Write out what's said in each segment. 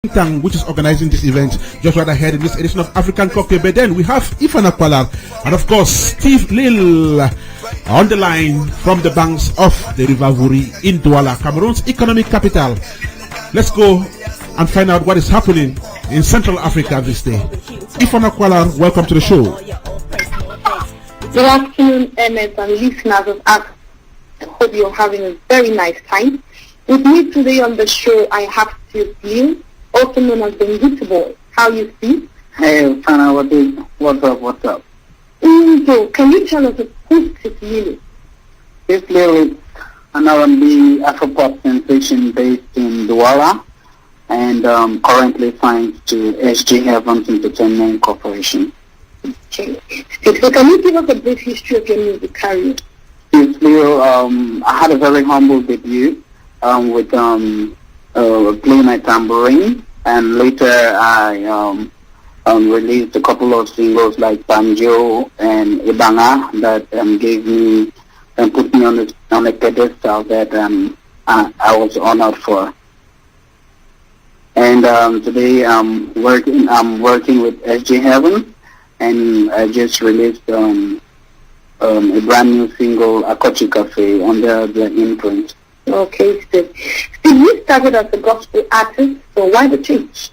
which is organizing this event just right ahead in this edition of African Cocktail. But then we have Ifaana Qualar and of course Stevenslil on the line from the banks of the River Vuri in Douala, Cameroon's economic capital. Let's go and find out what is happening in Central Africa this day. Ifaana Qualar, welcome to the show. Good afternoon, Ernest and listeners of Africa. I hope you're having a very nice time. With me today on the show, I have Stevenslil, also known as the Invisible. How you see? Hey, Ifaana, what's up? So, can you tell us who's Stevenslil? Stevenslil is an R&B Afropop sensation based in Douala and currently signed to SG Heavens Entertainment Corporation. Okay. So, can you give us a brief history of your music career? Stevenslil, I had a very humble debut with playing my tambourine, and later I released a couple of singles like Kanjo and Ifaana that gave me and put me on a pedestal that I was honored for. And today I'm working with SG Heaven, and I just released a brand new single, Akochi Cafe, under the imprint. Okay, Steve, you started as a gospel artist, so why the change?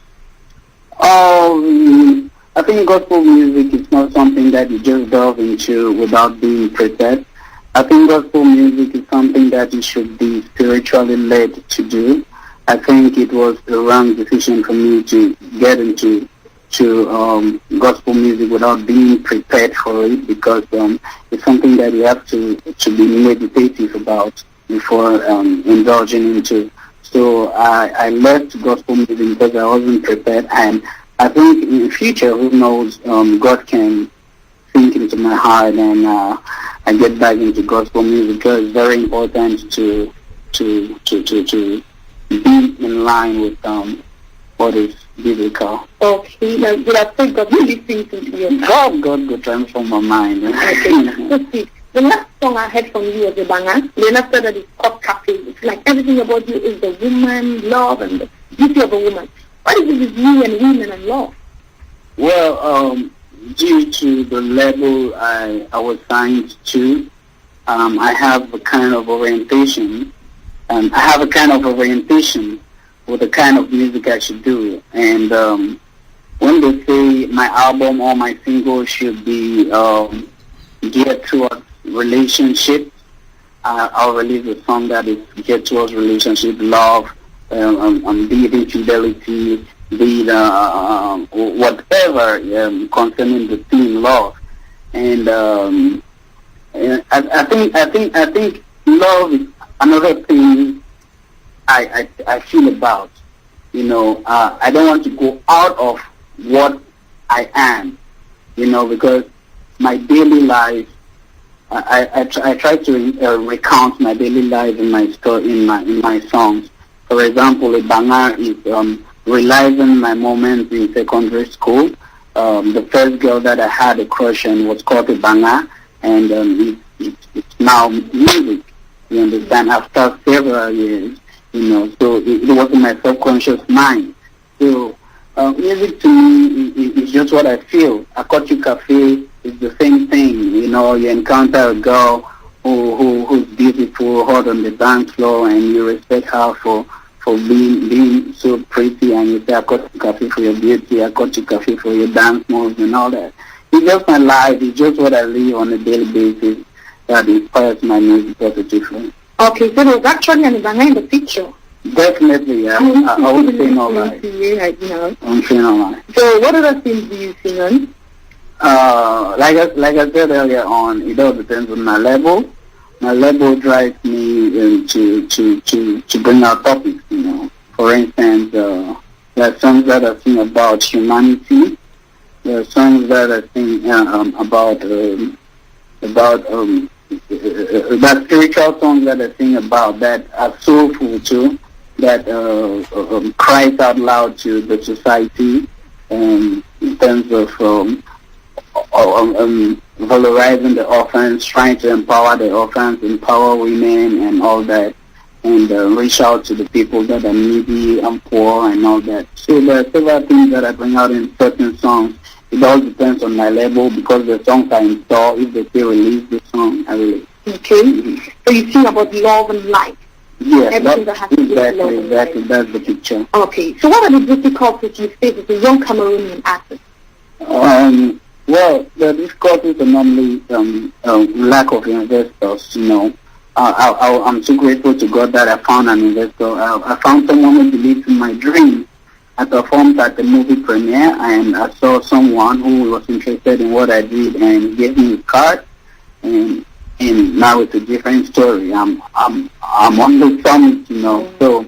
I think gospel music is not something that you just delve into without being prepared. I think gospel music is something that you should be spiritually led to do. I think it was the wrong decision for me to get into gospel music without being prepared for it, because it's something that you have to be meditative about before indulging into. So I left gospel music because I wasn't prepared, and I think in the future, who knows, God can sink into my heart and I get back into gospel music, because it's very important to be in line with what is biblical. Okay, now you have said God really thinks into your God transform my mind. Okay, so see, the last song I heard from you was Ifaana. Then after that it's called Cafe. It's like everything about you is the woman, love, and the beauty of a woman. What is it with you and women and love? Well, due to the label I was signed to, I have a kind of orientation. I have a kind of orientation with the kind of music I should do. And when they say my album or my single should be geared towards relationships, I'll release a song that is geared towards relationship, love, be it infidelity, be it whatever concerning the theme love. And I think love is another thing I feel about. I don't want to go out of what I am, because my daily life, I try to recount my daily life in my story, in my songs. For example, Ifaana is realizing my moments in secondary school. The first girl that I had a crush on was called Ifaana, and it's now music. You understand? After several years, so it was in my subconscious mind. So music to me is just what I feel. Akochi Cafe is the same thing. You encounter a girl who's beautiful, hot on the dance floor, and you respect her for being so pretty, and you say Akochi Cafe for your beauty, Akochi Cafe for your dance moves and all that. It's just my life. It's just what I live on a daily basis that inspires my music positively. Okay, so there's actually an Ifaana in the picture. Definitely, yeah. I would say no lie. I'm saying no lie. So what other things do you sing on? Like I said earlier on, it all depends on my level. My level drives me to bring out topics. For instance, there are songs that I sing about humanity. There are songs that I sing about spiritual songs that I sing about that are soulful too, that cries out loud to the society in terms of valorizing the orphans, trying to empower the orphans, empower women and all that. and reach out to the people that are needy and poor and all that. So there are several things that I bring out in certain songs. It all depends on my label because the songs are in store. If they say release the song, I release. Okay. So you sing about love and life. Yes, Everything that has to do with love and exactly. life. That's the picture. Okay. So what are the difficulties you face as a young Cameroonian artist? Well, the difficulties are normally lack of investors. I'm so grateful to God that I found an investor. I found someone who believed in my dream. I performed at the movie premiere, and I saw someone who was interested in what I did and gave me a card. And now it's a different story. I'm on the summit, So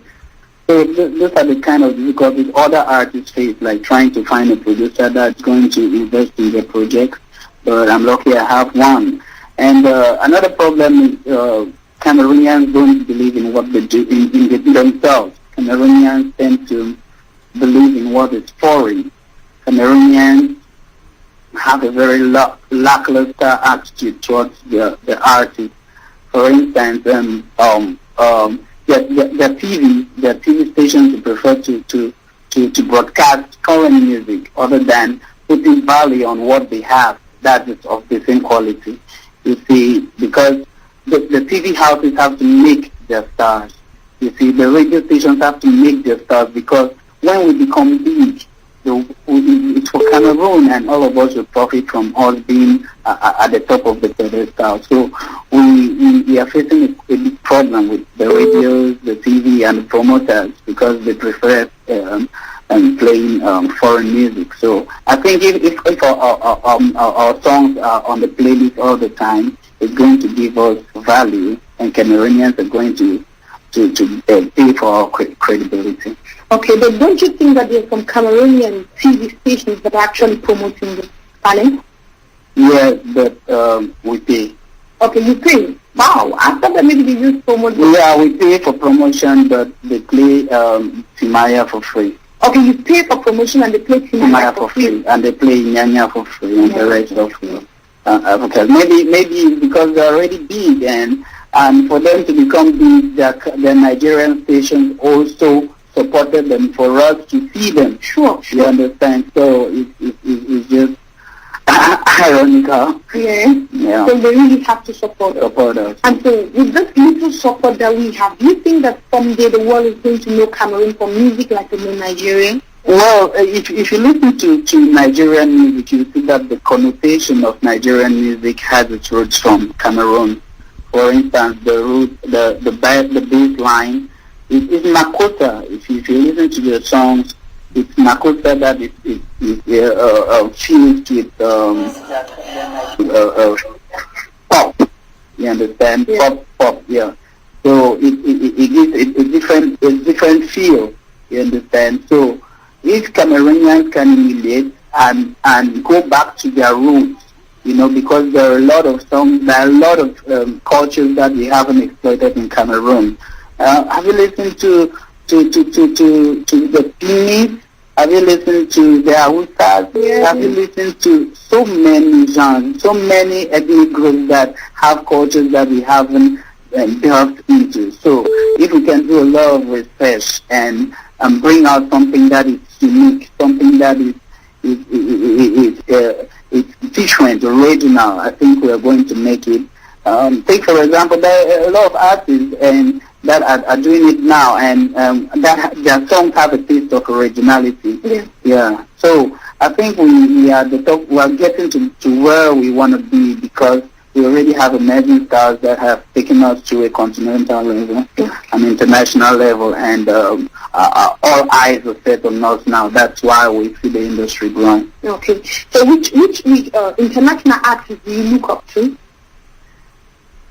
those are the kind of difficulties other artists face, like trying to find a producer that's going to invest in their project. But I'm lucky I have one. And another problem is Cameroonians don't believe in what they do in themselves. Cameroonians tend to believe in what is foreign. Cameroonians have a very lackluster attitude towards the artist. For instance, the TV stations prefer to broadcast foreign music other than putting value on what they have that is of the same quality. You see, because the TV houses have to make their stars. You see, the radio stations have to make their stars because when we become big, it's for Cameroon, and all of us will profit from us being at the top of the pedestal. So we are facing a big problem with the radios, the TV, and the promoters because they prefer playing foreign music. So I think if our songs are on the playlist all the time, it's going to give us value, and Cameroonians are going to pay for our credibility. Okay, but don't you think that there's some Cameroonian TV stations that are actually promoting the talent? Yes, but we pay. Okay, you pay. Wow, I thought that maybe they use promotion. Yeah, we pay for promotion, but they play Timaya for free. Okay, you pay for promotion and they play Timaya for free. And they play Nyanya for free, and the rest of Africa. Maybe because they're already big, and for them to become big, the Nigerian stations also supported them for us to see them. Sure. You understand? So it's just ironical. Yeah. So they really have to support us. And so with this little support that we have, do you think that someday the world is going to know Cameroon for music like they know Nigeria? Well, if you listen to Nigerian music, you see that the connotation of Nigerian music has its roots from Cameroon. For instance, the bass line is Makota. If you listen to the songs, it's Makota that is fused with pop. You understand? Yeah. Pop. Yeah. So it gives a different feel. You understand? So if Cameroonians can emulate and go back to their roots, because there are a lot of songs, there are a lot of cultures that we haven't exploited in Cameroon. Have you listened to the Pinis? Have you listened to the Hausas? Yeah. Have you listened to so many genres, so many ethnic groups that have cultures that we haven't delved into? So if we can do a lot of research and bring out something that is unique, something that is different, original, I think we are going to make it. Take for example, there are a lot of artists that are doing it now, and that their songs have a taste of originality. Yeah. So I think we are the top. We are getting to where we want to be because we already have amazing stars that have taken us to a continental level, an international level, and all eyes are set on us now. That's why we see the industry growing. Okay. So which international artists do you look up to?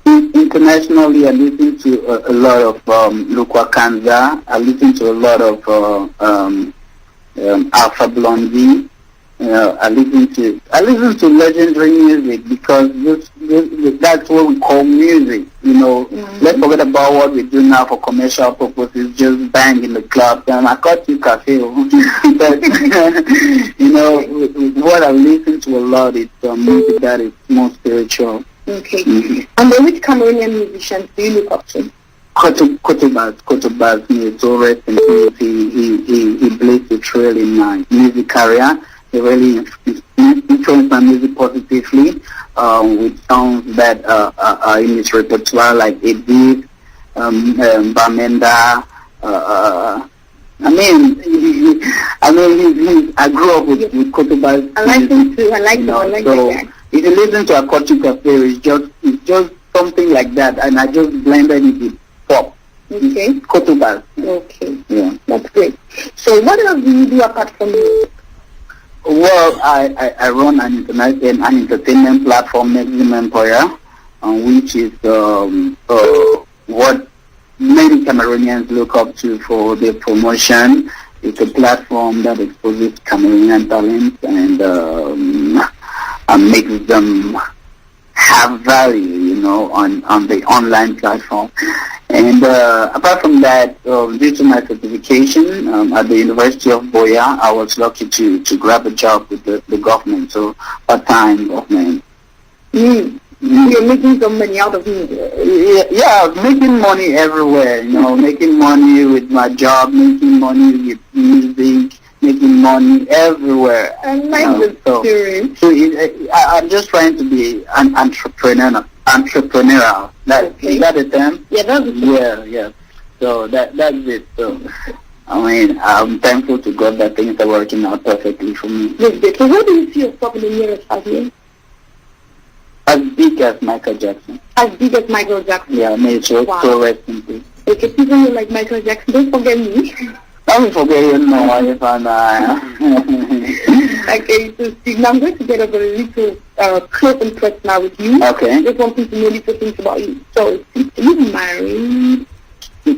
Internationally, I listen to a lot of Lukwa Kanza. I listen to a lot of Alpha Blondie. I listen to legendary music because that's what we call music. Let's forget about what we do now for commercial purposes, just bang in the club. And I got you cafe. But what I listen to a lot is music that is more spiritual. Okay. And then which Cameroonian musicians do you look up to? Kotobas, may so rest in peace. He blazed a trail in my music career. He really influenced my music positively with songs that are in his repertoire, like Edith, Bamenda. I grew up with Kotobas. I like him too. I like him. I like so that. if you listen to Acoustic Cafe, it's just something like that, and I just blended it with pop. Okay. Kotobas. Okay. Yeah. That's great. So what else do you do apart from music? Well, I run an entertainment platform, Maximum Employer, which is what many Cameroonians look up to for their promotion. It's a platform that exposes Cameroonian talents and makes them have value, on the online platform. And apart from that, due to my certification at the University of Boya, I was lucky to grab a job with the government, so part-time government. You're making some money out of it. Yeah, making money everywhere, making money with my job, making money with music, making money everywhere. I like the spirit. So I'm just trying to be an entrepreneurial. Is that a term? Yeah, that's the term. Yeah. So that's it. So I'm thankful to God that things are working out perfectly for me. So where do you see yourself in the nearest 5 years? As big as Michael Jackson. As big as Michael Jackson? Yeah, may so rest in peace. Okay, people who like Michael Jackson, don't forget me. Don't forget you, Ifaana. Okay, so Steve, now I'm going to get a little close and personal with you. Okay. Just wanting to know little things about you. So, are you married?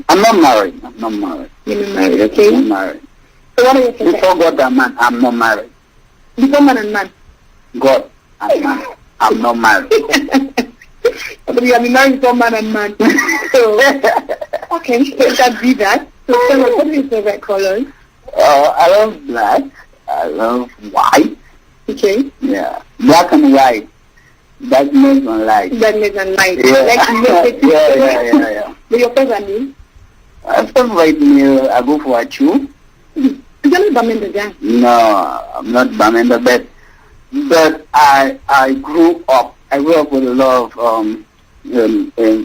I'm not married. You're not married, okay? I'm married. So what are your thoughts? Before God and man, I'm not married. Before man and man? God and man, I'm not married. But you have been married before man and man. So, okay, so that be that. So tell us, what are your favorite colors? I love black. I love white. Okay. Yeah. Black and white. Darkness and light. Darkness and light. Yeah. Yeah. But your favorite name? Favorite meal, I go for a chew. You're not Bamenda guy? No, I'm not Bamenda, but I grew up with a lot of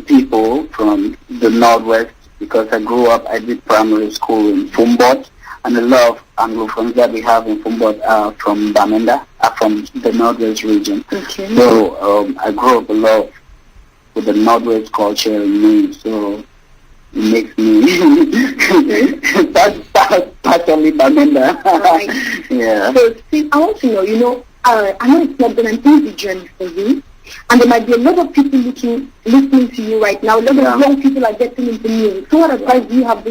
people from the Northwest, because I did primary school in Fumbot, and a lot of Anglophones that we have in Fumbot are from Bamenda, are from the Northwest region. Okay. So I grew up a lot with the Northwest culture in me, so it makes me partially Bamenda. Right. Yeah. So Steve, I want to know, I know it's not been an easy journey for you, and there might be a lot of people listening to you right now. A lot of young people are getting into music. So what advice do you have for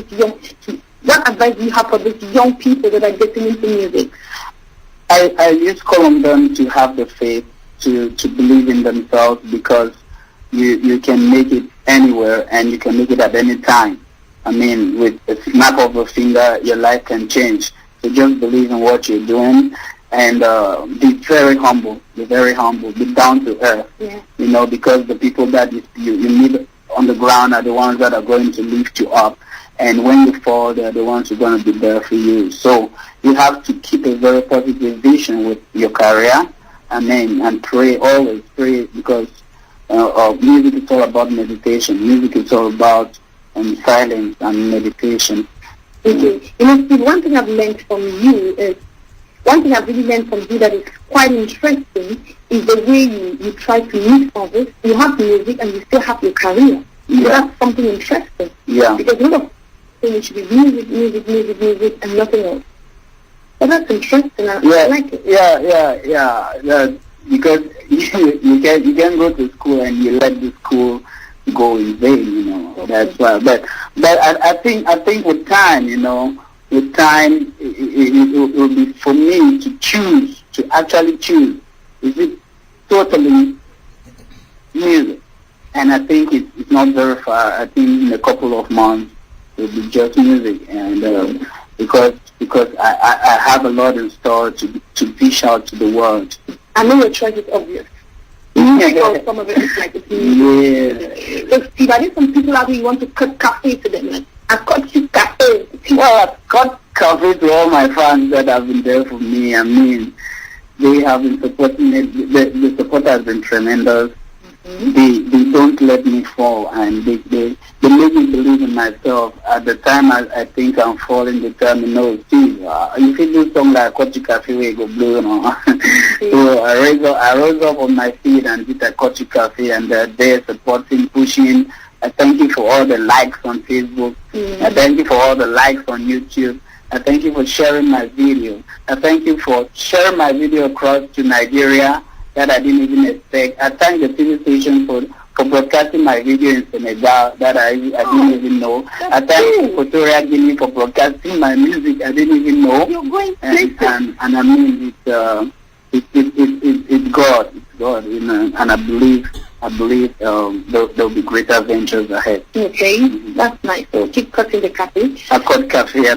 these young people that are getting into music? I just call on them to have the faith, to believe in themselves, because you can make it anywhere and you can make it at any time. With a snap of a finger, your life can change. So just believe in what you're doing, and be very humble, be down to earth. Yeah. Because the people that you meet on the ground are the ones that are going to lift you up, and when you fall, they're the ones who are going to be there for you. So you have to keep a very positive vision with your career, and pray, always pray, because music is all about meditation. Music is all about silence and meditation. Okay. Steve, one thing I've learned from you is, that is quite interesting is the way you try to mix all this. You have music and you still have your career. So that's something interesting. Yeah. Because a lot of things should be music and nothing else. So that's interesting. I like it. Yeah. Because you can go to school and you let the school go in vain, Okay. That's why. But I think with time, it will be for me to actually choose. Is it totally music? And I think it's not very far. I think in a couple of months it will be just music, and because I have a lot in store to dish out to the world. I know your choice is obvious. music or some of it is like it's music. So Steve, are there some people out there you want to cut cafe to them? Like, I've got you cafe. Well, I've got cafe to all my fans that have been there for me. I mean, they have been supporting me. The support has been tremendous. They don't let me fall, and they make me believe in myself. At the time I think I'm falling, they tell me, no, Steve, you feel this song like Kochi Cafe where you go blue, you know. So I rose up on my feet and did a Kochi Cafe, and they're there supporting, pushing. I thank you for all the likes on Facebook. I thank you for all the likes on YouTube. I thank you for sharing my video. I thank you for sharing my video across to Nigeria that I didn't even expect. I thank the TV station for broadcasting my video in Senegal that I didn't even know. I thank Equatorial Guinea for broadcasting my music I didn't even know. You're going and I mean it's God. It's God, you know, and I believe there'll be greater ventures ahead. Okay, that's nice. So keep cutting the cafe. I cut cafe. You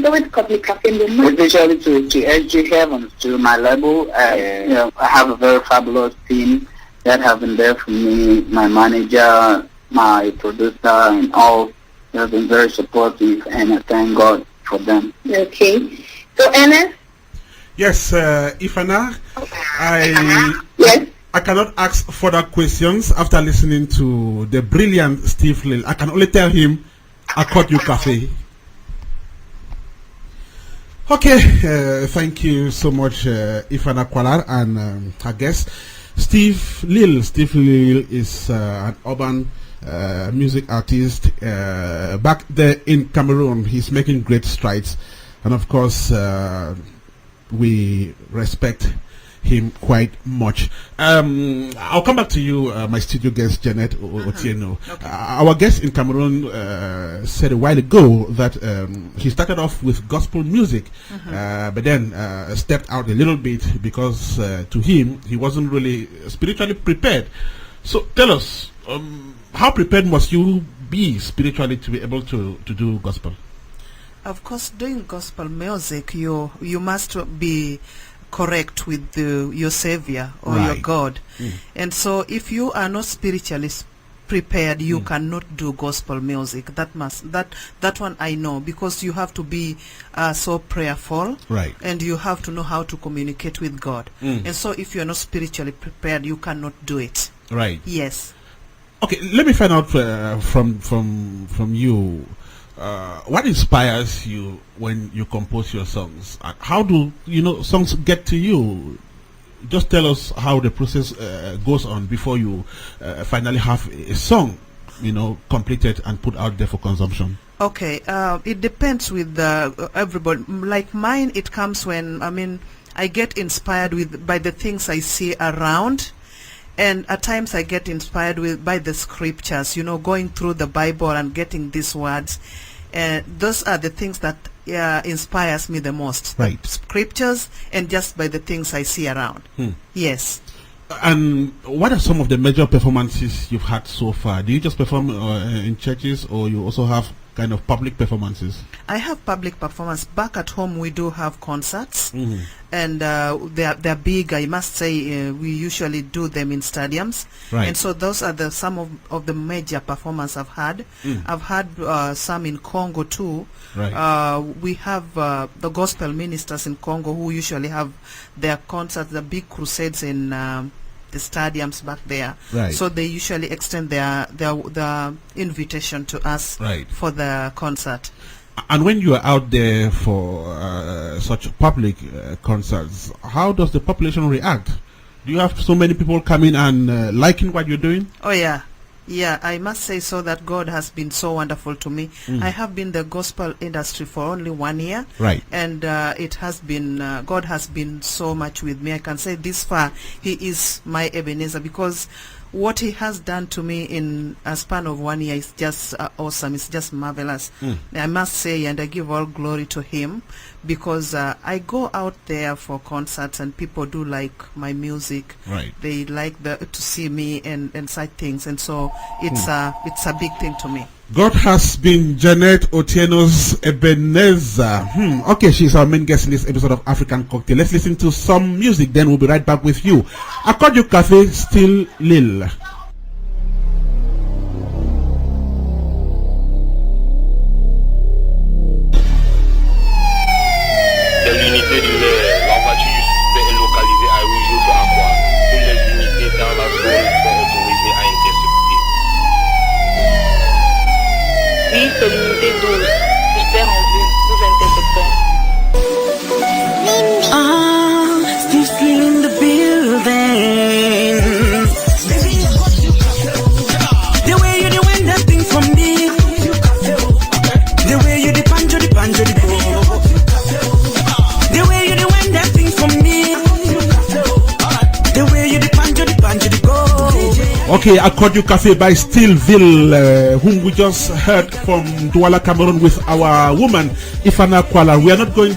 always cut the cafe in the month. Especially to SG Heavens, to my label. You know, I have a very fabulous team that have been there for me. My manager, my producer, and all. They have been very supportive, and I thank God for them. Okay. So Ernest? Yes, Ifaana, Yes. I cannot ask further questions after listening to the brilliant Stevenslil. I can only tell him, I caught you cafe. Okay, thank you so much, Ifaana Qualar, and I guess Stevenslil. Stevenslil is an urban music artist back there in Cameroon. He's making great strides, and of course, we respect him quite much. I'll come back to you, my studio guest Janet Otieno. Okay. Our guest in Cameroon said a while ago that he started off with gospel music, but then stepped out a little bit because to him he wasn't really spiritually prepared. So tell us, how prepared must you be spiritually to be able to do gospel? Of course, doing gospel music, you must be correct with your Savior or your God. And so if you are not spiritually prepared, you cannot do gospel music. That one I know, because you have to be so prayerful, Right. and you have to know how to communicate with God. And so if you are not spiritually prepared, you cannot do it. Right. Yes. Okay, let me find out from you. What inspires you when you compose your songs? How do songs get to you? Just tell us how the process goes on before you finally have a song, completed and put out there for consumption. Okay, it depends with everybody. Like mine, it comes when I get inspired by the things I see around. And at times I get inspired by the scriptures, going through the Bible and getting these words. Those are the things that inspires me the most. Right. The scriptures and just by the things I see around. Yes. And what are some of the major performances you've had so far? Do you just perform in churches, or you also have kind of public performances? I have public performance. Back at home we do have concerts, and they're big, I must say. We usually do them in stadiums, Right. and so those are some of the major performances I've had. I've had some in Congo too. Right. We have the gospel ministers in Congo who usually have their concerts, the big crusades in the stadiums back there. Right. So they usually extend their invitation to us, Right. for the concert. And when you are out there for such public concerts, how does the population react? Do you have so many people coming and liking what you're doing? Oh yeah. Yeah, I must say so that God has been so wonderful to me. I have been in the gospel industry for only 1 year. Right. And it has been, God has been so much with me. I can say this far, He is my Ebenezer, because what He has done to me in a span of 1 year is just awesome. It's just marvelous. I must say, and I give all glory to Him, because I go out there for concerts and people do like my music. Right. They like to see me and such things, and so it's a big thing to me. God has been Janet Otieno's Ebenezer. Okay, she's our main guest in this episode of African Cocktail. Let's listen to some music, then we'll be right back with you. Kanjo Cafe, still Lil. Oui, c'est l'unité 12. Super en vue, nous interprétons. Stevenslil in the building. The way you do when that thing from me. The way you the banjo, the go. The way you do when that thing from me. The way you the banjo, the go. Okay, Kanjo Cafe by Stevenslil, whom we just heard from Douala, Cameroon, with our woman Ifaana Qualar. We are not going to